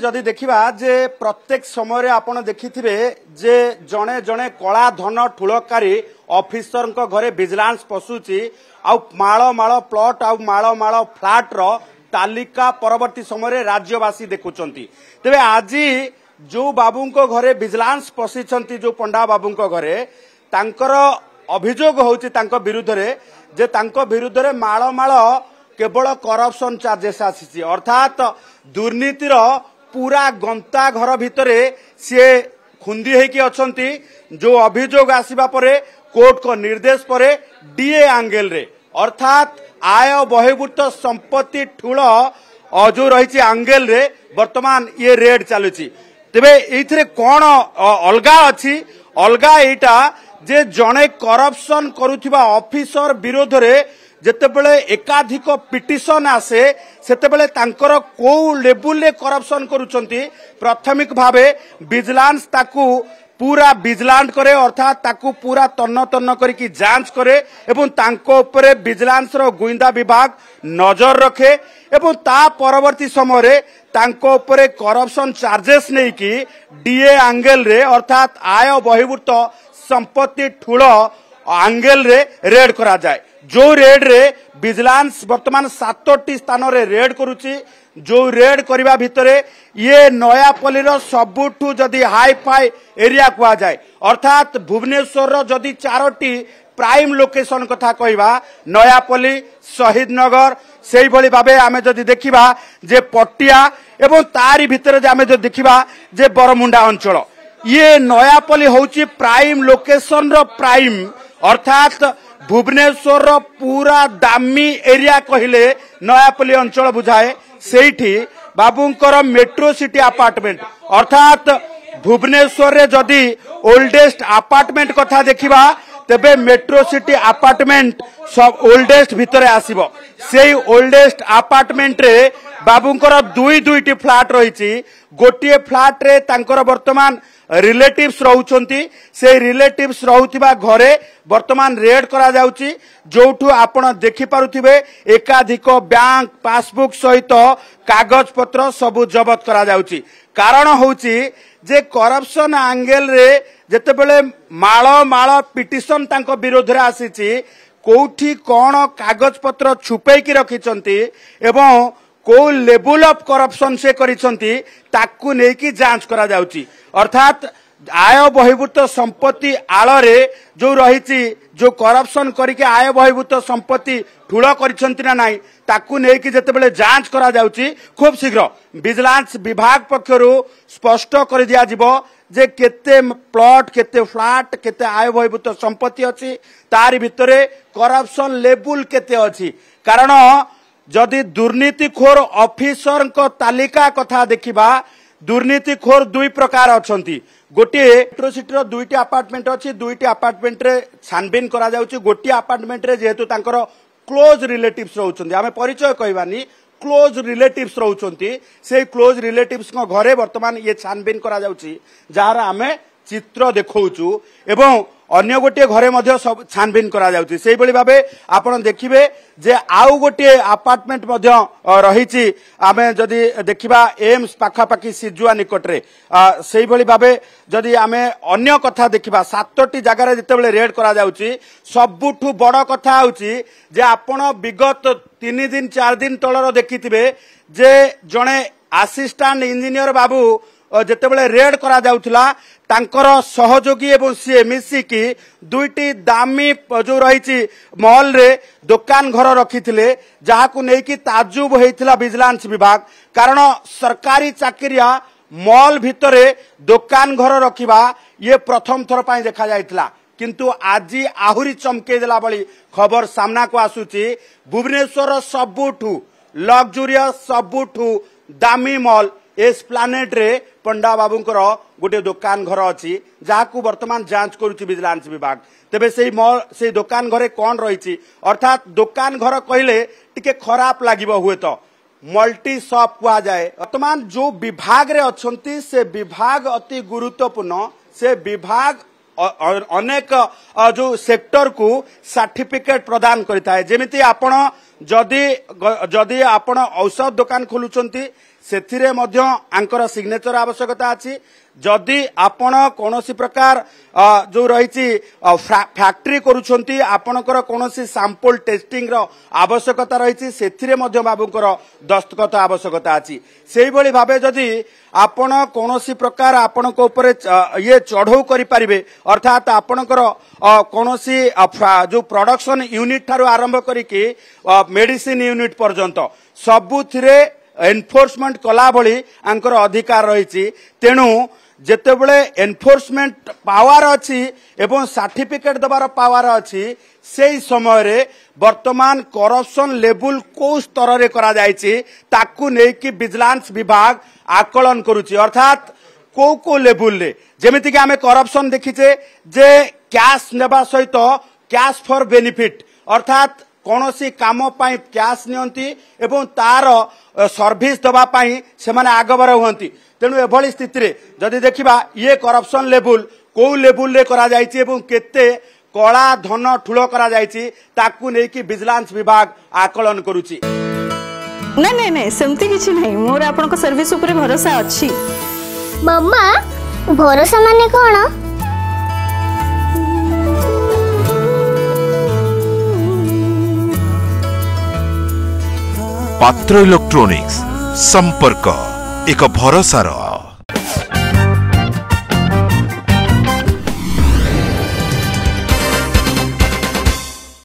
जदि देखिबा जे प्रत्येक समय आपण देखिथिबे जे जणे जणे कला धन ठुलकारी ऑफिसर को घरे विजिलेंस पशुची आ माळ माळ प्लॉट आ माळ माळ फ्लैट रो तालिका परवर्ती समय राज्यवासी देखुचंती। तेबे आज जो बाबू को घरे विजिलेंस पशिचंती जो पंडा बाबू को घरे तांकर अभियोग होउची तांको विरुद्ध रे जे तांको विरुद्ध रे माळ माळ केवल करप्शन चार्जेस आसी अर्थात दुर्नीतिर पूरा गंता घर भितरे सी खुंदी होगी अच्छी जो अभियोग आसवा परे कोर्ट को निर्देश पर डीए एंगल रे अर्थात आय बहिर्भूत संपत्ति ठूल जो रही एंगल रे वर्तमान ये रेड चलुची। तेबे एथिरे कौन अलगा अच्छी अलगा एटा जे जड़े करप्शन करुथिबा ऑफिसर विरोध रे जेतेबेले एकाधिक पिटिशन आसे सेतेबेले तांकर को लेवल रे करप्शन करूचंती प्राथमिक भावे विजिलेंस ताकू पूरा विजिलेंट करे अर्थात ताकू पूरा तन्न तन्न करके जांच करे एवं तांको उपरे विजिलेंस रो गुइंदा विभाग नजर रखे एवं ता परवर्ती समय रे तांको उपरे करप्शन चार्जेस नहीं कि डीए एंगल रे अर्थात आय बहिर्भूत संपत्ति ठूल एंगल रे रेड करा जाए। जो रेड रे विजिलेंस वर्तमान 7टी स्थान रे रेड करुची जो रेड करबा भितरे ये नयापल्ली रो सबुठु जदि हाई फाई एरिया कुआ जाए अर्थात भुवनेश्वर रो जदि 4टी प्राइम लोकेशन कथा कहवा नयापल्ली शहीद नगर सेही भली भाबे आमे जदि देखिबा जे पटिया एवं तारी भितरे जे आमे जदि देखिबा जे बरमुंडा अंचल ये नयापल्ली होची प्राइम लोकेशन रो प्राइम अर्थात भुवनेश्वर पूरा दामी एरिया कहले नयापल्ली अंचल बुझाए सेठी बाबूंकर मेट्रो सिटी अपार्टमेंट अर्थात भुवनेश्वर रे जदि ओल्डेस्ट अपार्टमेंट कथा देखिबा तेबे मेट्रो सिटी अपार्टमेंट सब ओल्डेस्ट भितरे आसीबो सेही ओल्डेस्ट अपार्टमेंट रे बाबूंकर दुईटी फ्लैट रही गोटे फ्लैट रे तांकर वर्तमान रिलेटिव्स रहउचंती से रिलेटिव्स रहउथिबा घरे वर्तमान रेड करा जाउची जोठु आपण देखि पारुथिबे एकाधिक बैंक पासबुक सहित कागज पत्र सब जबत करा जाउची। कारण होउची जे करप्शन एंगल रे जेतेबेले माळ माळ पिटिशन तांको विरोध रे आसीची कोठी कोन कागज पत्र छुपेई की रखिचंती एवं को लेवल ऑफ करप्शन से करिसंती ताकू नै की जांच करा जाउची अर्थात आय बहिर्भूत संपत्ति आଳରେ जो रही जो करप्शन करके आय बहिर्भूत संपत्ति ठूल करिसंती ना नाही ताकू नै की जेतेबेले जांच करा जाउची खूब शीघ्र विजिलेंस विभाग पक्षरु स्पष्ट कर दिया जिवो जे केते प्लॉट केते फ्लैट केते आय बहिर्भूत संपत्ति अछि तारि भितरे करप्शन लेवल केते अछि। कारण जदि दुर्नीतिखोर ऑफिसर को तालिका कथा देखिबा दुर्नीतिखोर दुई प्रकार अछंती गोटे मेट्रो सिटी रो दुईटी अपार्टमेंट अछि दुईटी अपार्टमेंट रे छानबीन करा जाउची गोटे अपार्टमेंट रे जेहेतु तांकर क्लोज रिलेटिव्स रहउचंती आमे परिचय कहबानी क्लोज रिलेटिव्स रहउचंती से क्लोज रिलेटिव्स को घरे वर्तमान ये छानबीन करा जाउची जहार आमे चित्र देखौचू एवं अन्य गोटे घरे मध्य सब छानबीन करा जाउची सेही बळी भाबे आपण देखिबे जे आउ गोटे अपार्टमेंट मध्य रहिची आमे जदि देखिबा एम्स पाखा पाखी सिजुआ निकट रे सेही बळी भाबे जदि आमे अन्य कथा देखिबा 7टी जगह रे जेतेबेले रेड करा जाउची सबुठु बड़ कथा होउची जे आपण विगत 3 दिन 4 दिन तळर देखिथिबे जे जणे असिस्टेंट इंजीनियर बाबू जेतेबेले रेड करा जाउथला तांकर सहयोगी एवं सी मिसिकी दुईटी दामी जो रही मॉल रे दुकान घर रखिथिले जहाकू नेकी ताजुब होइथिला विजिलेंस विभाग कारण सरकारी चाकरिया मॉल भितरे दुकान घर रखिबा ये प्रथम थर पई देखा जाइथिला किंतु आज आहुरी चमके देला बली खबर सामना को आसुची भुवनेश्वर सबुठु लग्जरियस सबुठु दामी मॉल एस्प्लानेट रे पंडा बाबूंकर गोटे दुकान घर अच्छी जहां वर्तमान जांच करुच्ची विजिलेंस विभाग तेबे से दुकान घरे कौन रही अर्थात दुकान घर कहले टिके खराब लागिबो हुए तो मल्टी शॉप कुआ जाए वर्तमान जो विभाग रे अछंती से विभाग अति गुरुत्वपूर्ण से विभाग अनेक जो सेक्टर को सर्टिफिकेट प्रदान करता है जेमिति आपण जदि आपण औषध दुकान खोलुचंती ସେଥିରେ ମଧ୍ୟ ଆଙ୍କର ସିଗ୍ନେଚର ଆବଶ୍ୟକତା ଅଛି। जदि आपण कौनसी प्रकार जो रही फैक्ट्री करुछंती आपणकर कौनसी सैंपल टेस्टिंग रो आवश्यकता रही से बाबूकर दस्तखत आवश्यकता अच्छी से भली भावे जदि आपण कौनसी प्रकार आपण ऊपर ये चढ़ऊ करें अर्थात आपणकर कौनसी जो प्रोडक्शन यूनिट ठारू आरंभ करिकी मेडिसिन यूनिट पर्यंत सबुथिरे एनफोर्समेंट कला भली आंकर अधिकार रही तेणु जेतेबेले एनफोर्समेंट पावर अच्छी एवं सर्टिफिकेट दबार पावर अच्छी से समय रे वर्तमान करप्शन लेवल को स्तर रे करा जायछि ताकू नेकी विजिलेंस विभाग आकलन करुछि अर्थात को लेवल रे जेमिति कि आमे करप्शन देखिचे जे कैश नेबा सहित कैश फॉर बेनिफिट अर्थात कौनसी काम पाई कैश नियंती एवं तार सर्विस दबा पाई से माने आगबर हुंती तेणु एभली स्थिति रे जदि देखिबा ये करप्शन लेवल को लेवल रे करा जायछि एवं केते कला धन ठुलो करा जायछि ताकू नै कि विजिलेंस विभाग आकलन करूछि। नहीं नहीं नहीं सेमती किछि नहीं मोर आपन को सर्विस ऊपर भरोसा अछि। मम्मा भरोसा माने कोन? पात्र इलेक्ट्रॉनिक्स संपर्क एक भरोसार